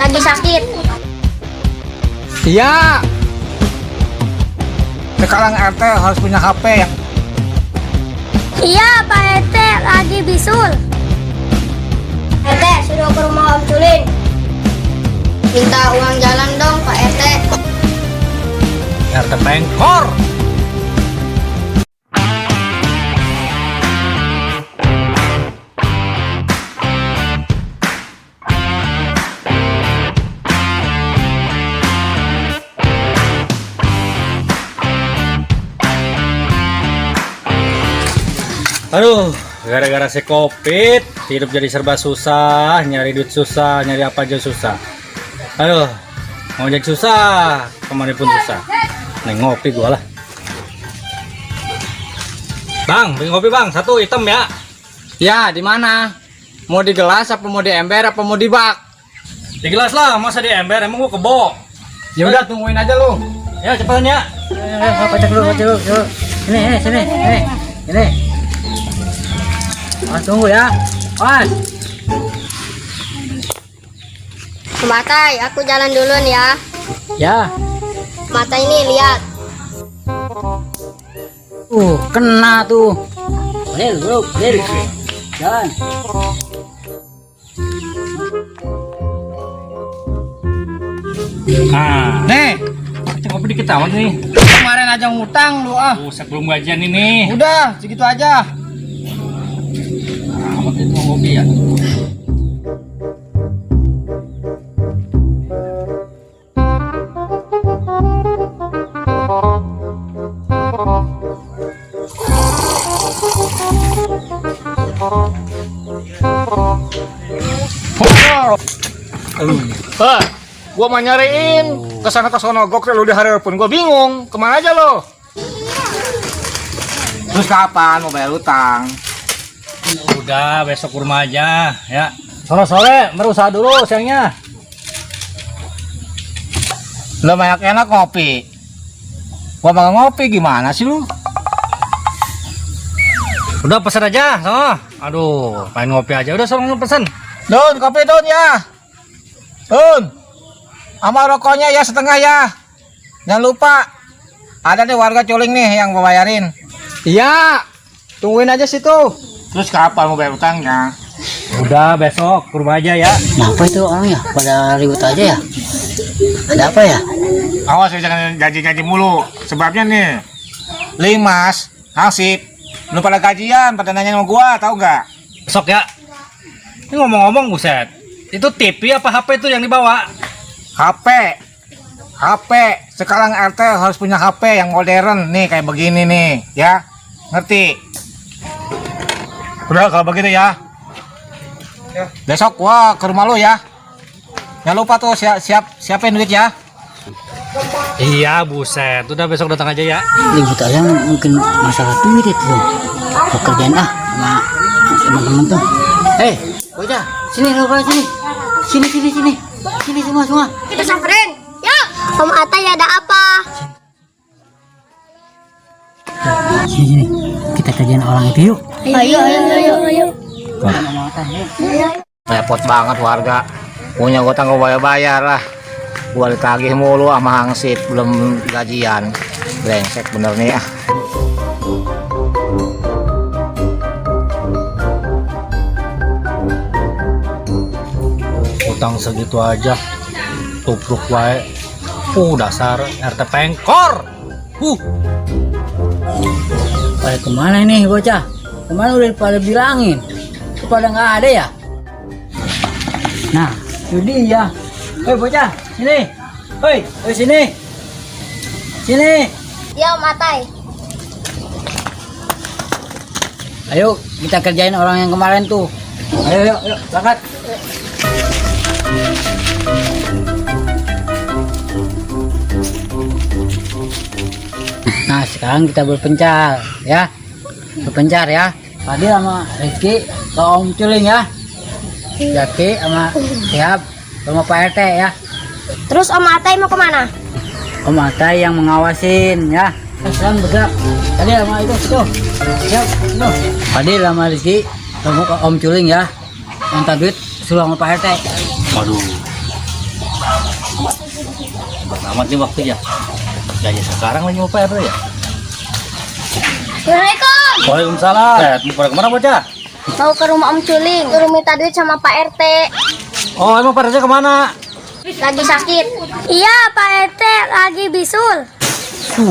lagi sakit. Iya. Sekarang RT harus punya HP yang. Iya, Pak RT lagi bisul. RT suruh ke rumah Om Culin. Minta uang jalan dong, Pak RT. RT pengkor. Aduh, gara-gara si COVID, hidup jadi serba susah, nyari duit susah, nyari apa aja susah. Aduh, mau jadi susah, kemana pun susah. Nih ngopi gua lah. Bang, beli kopi bang, satu hitam ya. Ya, di mana? Mau di gelas apa mau di ember apa mau di bak? Di gelas lah, masa di ember, emang gua kebo. Ya udah tungguin aja lu. Ya cepetan ya. Pacak dulu. Ini. Mas tunggu ya. Mas. Matai, aku jalan dulu nih ya. Ya. Mata ini lihat. Kena tuh. Bro. Jalan. Nah, Nih, kita ngopi dikit amat nih. kemarin aja ngutang lu ah. Sebelum gajian ini. Udah, segitu aja. Amat itu ngopi ya. Gua mau nyariin kesana kesono gokre lu di hari pun gua bingung kemana aja lo. Terus kapan mau bayar utang? Udah besok ke rumah aja ya. Sore berusaha dulu siangnya. Lo banyak enak ngopi. Gua mau ngopi gimana sih lu? Udah pesan aja, so. Aduh, pengen ngopi aja. Udah sono pesan. Don, kopi Don ya. Don. Sama rokoknya ya setengah ya. Jangan lupa. Ada nih warga Culing nih yang mau bayarin. Iya. Tungguin aja situ. Terus kapan mau bayar utangnya? Udah besok ke rumah aja ya. Kenapa itu orang ya? Pada ribut aja ya? Ada apa ya? Awas ya jangan gaji mulu. Sebabnya nih. Limas, Hasib, lu pada gajian, pada nanya sama gua, tahu nggak? Besok ya. Ini ngomong-ngomong buset. Itu TV apa HP itu yang dibawa? HP. Sekarang RT harus punya HP yang modern nih kayak begini nih, ya. Ngerti? Udah kalau begitu ya. Besok gua ke rumah lu ya. Jangan lupa tuh siapin duit ya. Iya buset. Udah besok datang aja ya. Ribut aja mungkin masalah duit itu. Pekerjaan sama teman-teman tuh. Bocah, sini lu sini. Sini semua. Kita samperin. Yuk. Om Atai ada apa? Sini. Kita kerjaan orang itu yuk. Ayo. Repot banget warga. Punya utang gua bayar lah. Gua ditagih mulu sama Hangsip belum gajian. Brengsek bener nih ah. Utang segitu aja. Tubruk wae. Dasar RT pengkor. Pada kemana nih bocah? Kemana udah pada bilangin? Pada nggak ada ya? Nah, itu dia. Bocah, sini. Sini. Ya Om Atai. Ayo kita kerjain orang yang kemarin tuh. Ayo, berangkat. Nah, sekarang kita berpencar ya. Fadil sama Rizky ke Om Culing ya. Jaki sama Siap sama Pak RT ya. Terus Om Atai mau kemana? Om Atai yang mengawasin ya. Sekarang bergerak. Fadil sama itu. Siap. Fadil sama Rizky kamu ke Om Culing ya. Minta duit suruh sama Pak RT. Waduh. Cepat amat nih waktunya. Jadi sekarang lagi mau PR ya? Assalamualaikum. Waalaikumsalam. Mau pada kemana bocah? Mau ke rumah Om Culing. Suruh minta duit sama Pak RT. Oh emang Pak RT kemana? Lagi sakit. Iya, Pak RT lagi bisul.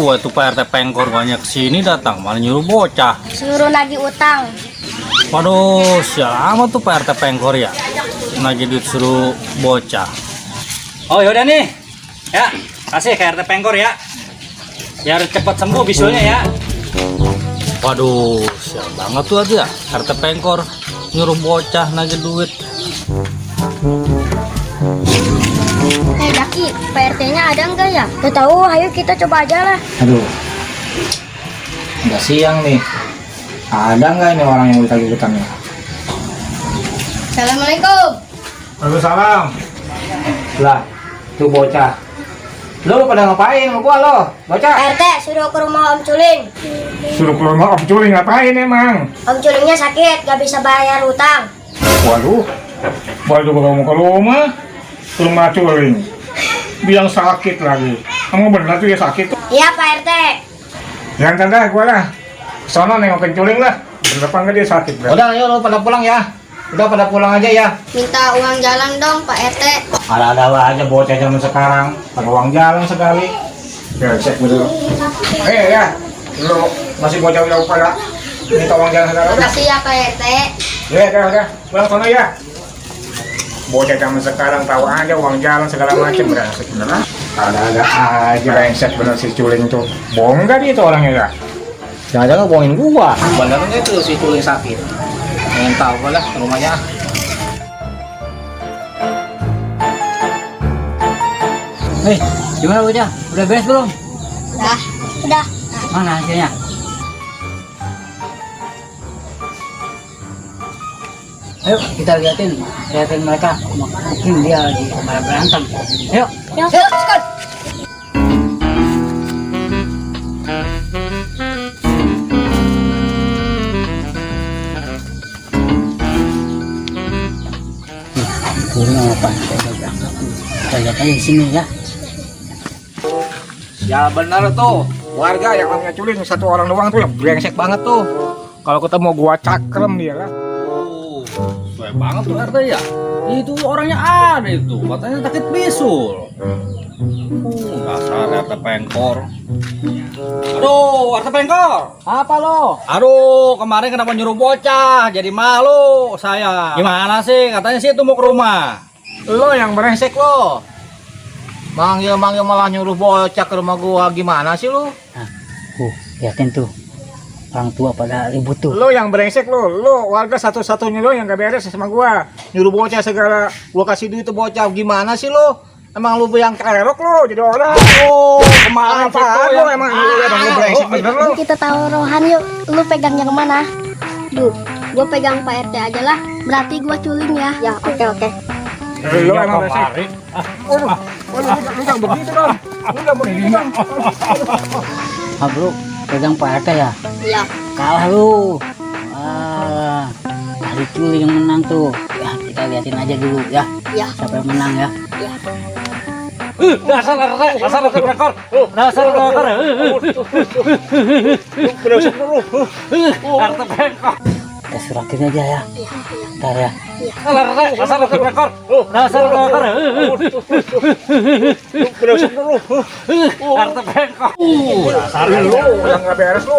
Wah itu Pak RT pengkor banyak kesini datang malah nyuruh bocah. Suruh nagih utang. Waduh, siapa tuh Pak RT pengkor ya? Nagih duit suruh bocah. Oh yaudah nih, ya kasih ke RT pengkor ya. Biar cepat sembuh bisulnya ya. Waduh, siapa banget tuh aja RT pengkor nyuruh bocah nagih duit. Jaki, Pak RT-nya ada enggak ya? Gak tahu, ayo kita coba aja lah. Aduh, udah siang nih. Ada nggak ini orang yang ditagih utangnya? Assalamualaikum. Waalaikumsalam. Lah, tuh bocah. Lo pada ngapain sama gua lo? Bocah. Pak RT suruh ke rumah Om Culing. Suruh ke rumah Om Culing ngapain emang? Om Culingnya sakit, gak bisa bayar utang. Waduh, waduh kalau mau ke rumah Culing. Bilang sakit lagi. Kamu benar tuh ya sakit tuh. Iya Pak RT. Jangan tanda gua lah. Sono nengokin Culing lah. Berdepan nggak dia sakit. Udah, ayo lo pada pulang ya. Udah pada pulang aja ya. Minta uang jalan dong Pak RT. Ada aja bocah zaman sekarang. Pakai uang jalan sekali. Ya, cek dulu. Ya. Lo masih bocah pada minta uang jalan sekarang. Udah. Makasih ya Pak RT. Ya, udah. Pulang sono ya. Bocah zaman sekarang tahu aja uang jalan segala macam brengsek bener. Ada aja brengsek bener si Culing tuh. Bohong nggak dia tuh orangnya ya? Jangan-jangan bohongin gua. Benernya itu si Culing sakit. Pengen tahu lah ke rumahnya. Hei, gimana bocah? Udah beres belum? Udah. Mana hasilnya? Ayo kita liatin mereka. Mungkin dia lagi berantem. Ayo. Yuk. Ini apa? Kita lihat aja di sini ya. Ya benar tuh. Warga yang namanya Culing satu orang doang tuh yang brengsek banget tuh. Kalau ketemu gua cakrem dia lah. Sesuai banget tuh RT ya. Itu orangnya ada itu, katanya sakit bisul. Dasar RT pengkor. Aduh, RT pengkor. Apa lo? Aduh, kemarin kenapa nyuruh bocah? Jadi malu saya. Gimana sih? Katanya sih itu mau ke rumah. Lo yang brengsek lo. Manggil malah nyuruh bocah ke rumah gua, gimana sih lo? Nah, liatin tuh. Orang tua pada ribut tuh. Lo yang brengsek lo warga satu-satunya lo yang gak beres sama gua. Nyuruh bocah segala, gua kasih duit tuh bocah, gimana sih lo? Emang lu yang kerok lo jadi orang. Oh, kemarin Apa lo emang lo brengsek bener lo. Kita taruhan yuk. Lu pegangnya kemana? Duh, gua pegang Pak RT aja lah. Berarti gua Culing ya. Ya, oke. Lo emang brengsek. Lu jangan begitu dong. Lu jangan begitu dong. Ah bro, pegang Pak RT ya? Iya. Kalah lu. Tadi Culing yang menang tuh. Ya kita liatin aja dulu ya. Iya. Siapa yang menang ya? Iya. dasar RT pengkor. Dasar pengkor. RT pengkor. Kita suratin aja ya. Ntar ya. Dasar RT pengkor. Dasar pengkor. RT pengkor. Dasar lo yang gak beres lo.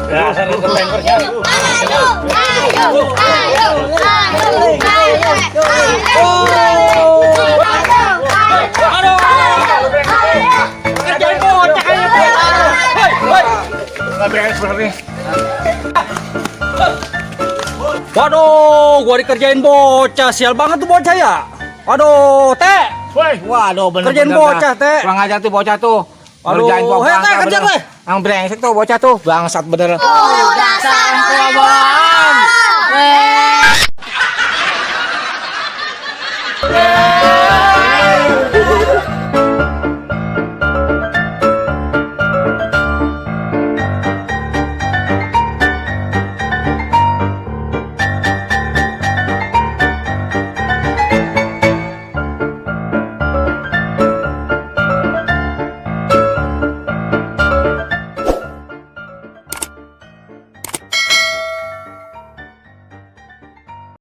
Dasar RT pengkor ya. Kerjain bocah kayak Gak beres bener nih. Waduh, gua dikerjain bocah, sial banget tuh bocah ya. Waduh, Teh. Waduh bener. Kerjain bocah, Teh. Kurang ajar tuh bocah tuh. Waduh, Ngerjain gua hei, Teh, bangga kerja, bener. Teh. Yang brengsek tuh bocah tuh, bangsat bener. Dasar